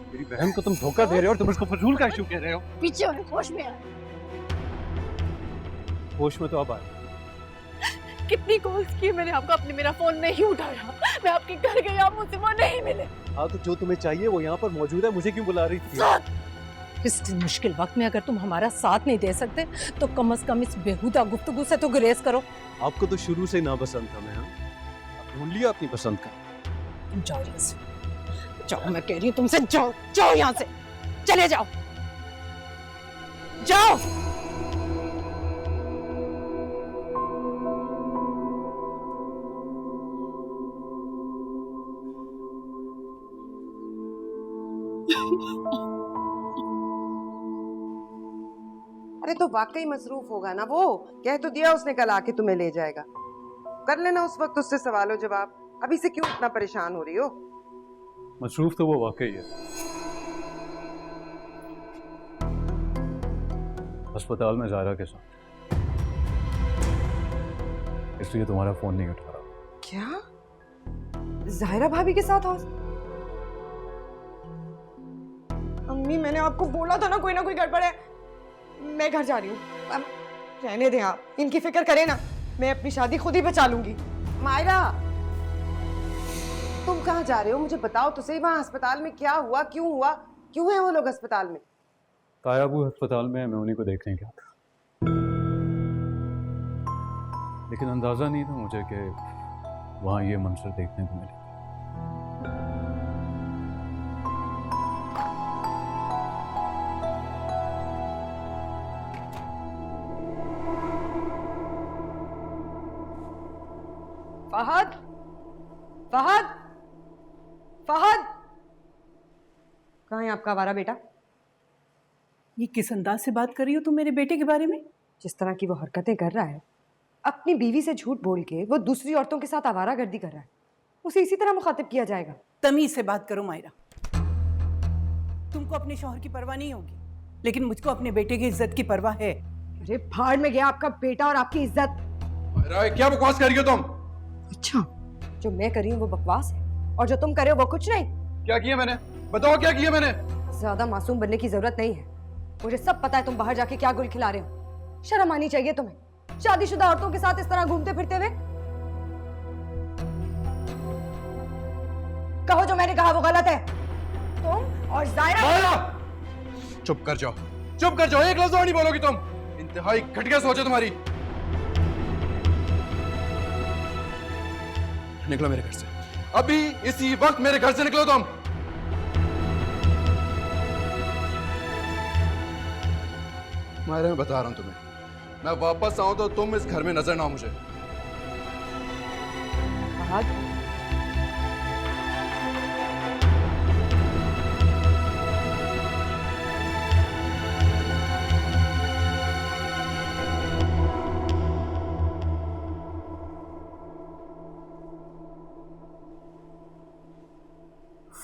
मेरी बहन को तुम धोखा दे रहे हो और तुम उसको फजूल का इशू कह रहे हो। पीछे हो, होश में आ। होश में तो अब आए। कितनी कॉल्स की मैंने आपको, आपने मेरा फोन नहीं उठाया। मैं आपके घर गई, आप मुझसे वो नहीं मिले। हाँ तो जो तुम्हें चाहिए वो यहाँ पर मौजूद है, मुझे क्यों बुला रही थी? इस मुश्किल वक्त में अगर तुम हमारा साथ नहीं दे सकते तो कम से कम इस बेहुदा गुफ्तगू से तो गुरेज करो। आपको तो शुरू से ही ना पसंद था मैं। हाँ, आप ढूंढ लिया अपनी पसंद का। तुम जाओ यहाँ से, जाओ, मैं कह रही हूँ तुमसे, जाओ जाओ यहाँ से, चले जाओ, जाओ। अरे तो वाकई मसरूफ होगा ना वो, कह तो दिया उसने कल आके तुम्हें ले जाएगा। कर लेना उस वक्त उससे सवालों जवाब, अभी से क्यों इतना परेशान हो रही हो? मसरूफ तो वो वाकई है। अस्पताल में ज़ायरा के साथ, इसलिए तुम्हारा फोन नहीं उठा रहा। क्या? ज़ाहिरा भाभी के साथ अम्मी मैंने आपको बोला था ना कोई गड़बड़ है। मैं घर जा रही हूँ, अब रहने दें आप, इनकी फिक्र करें ना, मैं अपनी शादी खुद ही बचा लूंगी। मायरा, तुम कहाँ जा रहे हो? मुझे बताओ तो सही, वहाँ अस्पताल में क्या हुआ, क्यों है वो लोग अस्पताल में? तायाबू अस्पताल में, मैं उन्हीं को देखने गया था, लेकिन अंदाजा नहीं था मुझे कि वहाँ ये मंजर देखने को मिले। फहद, फहद, फहद, कहाँ है आपका आवारा बेटा? ये किस अंदाज से बात कर रही हो तुम मेरे बेटे के बारे में? जिस तरह की वो हरकतें कर रहा है, अपनी बीवी से झूठ बोल के वो दूसरी औरतों के साथ आवारागर्दी कर रहा है, उसे इसी तरह मुखातिब किया जाएगा? तमीज से बात करो मायरा। तुमको अपने शौहर की परवाह नहीं होगी, लेकिन मुझको अपने बेटे की इज्जत की परवाह है। अरे भाड़ में गया आपका बेटा और आपकी इज्जत। क्या बकवास कर रही हो तुम? अच्छा, जो मैं कर रही हूँ वो बकवास है और जो तुम कर रहे हो वो कुछ नहीं? क्या किया मैंने? बताओ क्या किया मैंने? ज्यादा मासूम बनने की जरूरत नहीं है, मुझे सब पता है तुम बाहर जाके क्या गुल खिला रहे हो। शर्म आनी चाहिए तुम्हें, शादीशुदा औरतों के साथ इस तरह घूमते फिरते हुए। कहो जो मैंने कहा वो गलत है। तुम और ज़ायरा। चुप कर जाओ, चुप कर जाओ, एक लफ्ज और नहीं बोलोगी तुम। इंतहाई घटिया सोच है तुम्हारी। निकलो मेरे घर से, अभी इसी वक्त मेरे घर से निकलो तुम। मायरा, मैं बता रहा हूं तुम्हें, मैं वापस आऊं तो तुम इस घर में नजर ना आओ मुझे।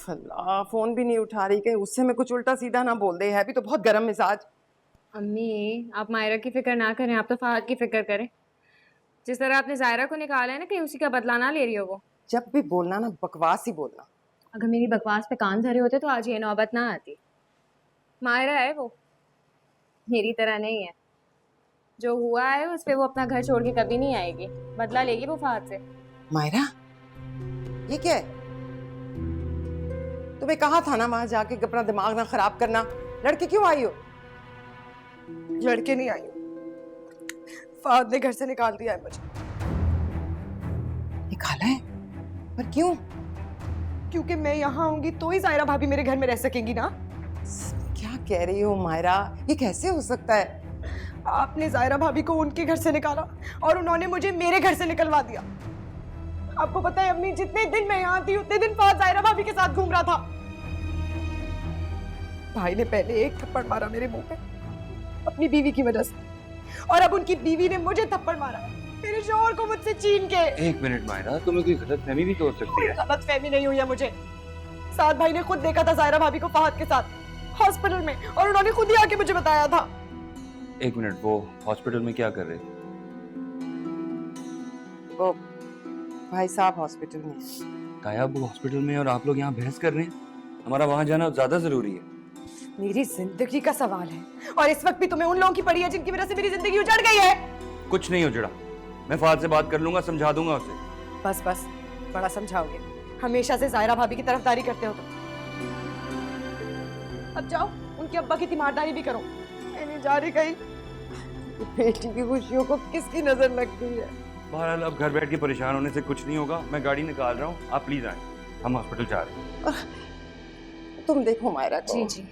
अल्लाह, फोन भी नहीं उठा रही, कहीं उससे मैं कुछ उल्टा सीधा ना बोल दे, है भी तो बहुत गर्म मिजाज। अम्मी, आप मायरा की फिक्र ना करें, आप तो फहद की फिक्र करें। जिस तरह आपने ज़ायरा को निकाला है ना, कहीं उसी का बदला ना ले रही हो वो। जब भी बोलना ना बकवास ही बोलना। अगर मेरी बकवास पे कान धरे होते तो आज ये नौबत ना आती। मायरा है वो, मेरी तरह नहीं है। जो हुआ है उस पे वो अपना घर छोड़ के कभी नहीं आएगी, बदला लेगी वो फहद से। मायरा, ये क्या है? तुम्हें कहा था ना वहां जाके अपना दिमाग ना खराब करना। लड़के क्यों आई हो? लड़के नहीं आई हो, फहद ने घर से निकाल दिया है मुझे। निकाला है? पर क्यों? क्योंकि मैं यहाँ आऊंगी तो ही ज़ायरा भाभी मेरे घर में रह सकेंगी ना। क्या कह रही हो मायरा, ये कैसे हो सकता है? आपने ज़ायरा भाभी को उनके घर से निकाला और उन्होंने मुझे मेरे घर से निकलवा दिया। आपको पता है अम्मी, जितने दिन मैं यहाँ थी उतने दिन फहद ज़ायरा भाभी के साथ घूम रहा था। भाई ने पहले एक थप्पड़ मारा मेरे मुंह पे अपनी बीवी की वजह से, और अब उनकी बीवी ने मुझे थप्पड़ मारा मेरे शौहर को मुझसे छीन के। एक मिनट मायरा, तुम्हें कोई गलतफहमी भी तो हो सकती है। गलतफहमी नहीं हुई है मुझे। साद भाई ने खुद देखा था ज़ायरा भाभी को फहद के साथ हॉस्पिटल में, और उन्होंने खुद ही आके मुझे बताया था। एक मिनट, वो हॉस्पिटल में क्या कर रहे? वो भाई साहब हॉस्पिटल में। तायाब वो हॉस्पिटल में और आप लोग यहाँ बहस कर रहे हैं? हमारा वहां जाना ज्यादा जरूरी है। मेरी जिंदगी का सवाल है और इस वक्त भी तुम्हें उन लोगों की पड़ी है जिनकी वजह से मेरी जिंदगी उजड़ गई है। कुछ नहीं उजड़ा, मैं फहद से बात कर लूंगा, समझा दूंगा उसे। बस बस, बड़ा समझाओगे, हमेशा से जायरा भाभी की तरफदारी करते हो तुम। अब जाओ उनके अब्बा की तीमारदारी भी करो। मैं नहीं जा रही कहीं। बेटी की खुशियों को किसकी नजर लगती है। बहरहाल अब घर बैठ के परेशान होने से कुछ नहीं होगा, मैं गाड़ी निकाल रहा हूँ, आप प्लीज आए, हम हॉस्पिटल जा रहे हैं। तुम देखो मायरा को। जी जी।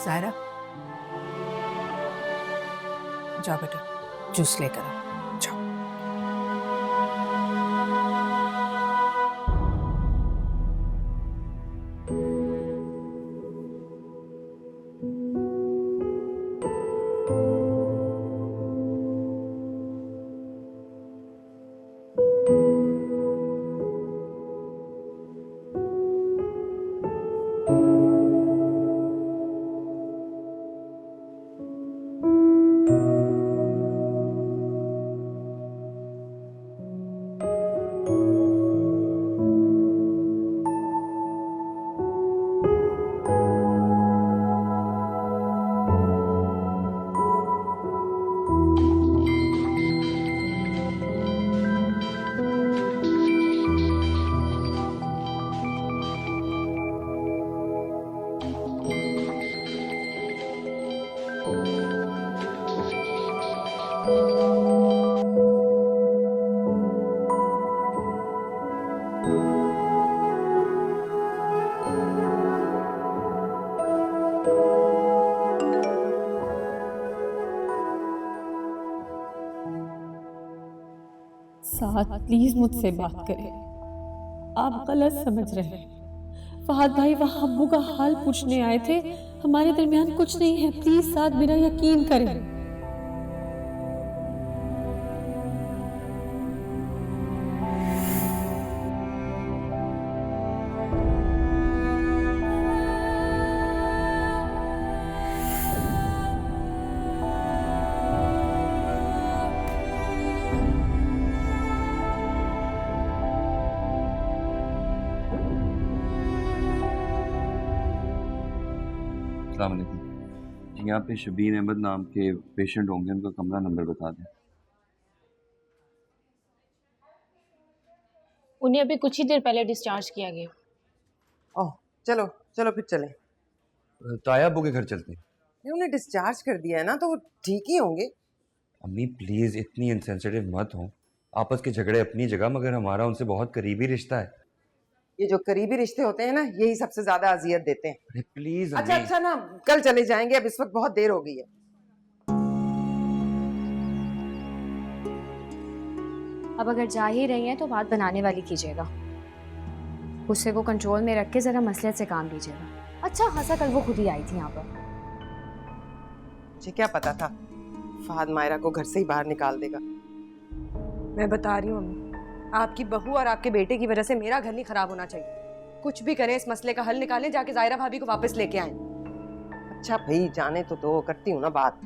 ज़ायरा, जाओ बेटा, जूस लेकर आओ, जाओ। साथ प्लीज मुझसे बात करें, आप गलत समझ रहे हैं। फहद भाई वहाँ अब्बू का हाल पूछने आए थे, हमारे दरमियान कुछ नहीं है, प्लीज साथ मेरा यकीन करें। अस्सलाम वालेकुम जी, यहाँ पे शबीर अहमद नाम के पेशेंट होंगे, उनका कमरा नंबर बता दें। उन्हें अभी कुछ ही देर पहले डिस्चार्ज किया गया। ओह चलो चलो फिर चलें। ताया अब्बू के घर चलते हैं। नहीं, उन्हें डिस्चार्ज कर दिया है ना, तो वो ठीक ही होंगे। अम्मी प्लीज इतनी इनसेंसिटिव मत हो, आपस के झगड़े अपनी जगह, मगर हमारा उनसे बहुत करीबी रिश्ता है। ये जो करीबी रिश्ते होते हैं ना, यही सबसे ज्यादा अजियत देते हैं। अरे प्लीज अच्छा अच्छा ना, कल चले जाएंगे, अब इस वक्त बहुत देर हो गई है। अब अगर जा ही रही हैं तो बात बनाने वाली कीजिएगा, उससे वो कंट्रोल में रख के जरा मसलियत से काम लीजिएगा। अच्छा खासा कल वो खुद ही आई थी यहाँ पर। मुझे क्या पता था फहद मायरा को घर से ही बाहर निकाल देगा। मैं बता रही हूँ अम्मी, आपकी बहू और आपके बेटे की वजह से मेरा घर नहीं खराब होना चाहिए। कुछ भी करें, इस मसले का हल निकालें, जाके जायरा भाभी को वापस लेके आए। अच्छा भाई जाने तो दो, करती हूँ ना बात।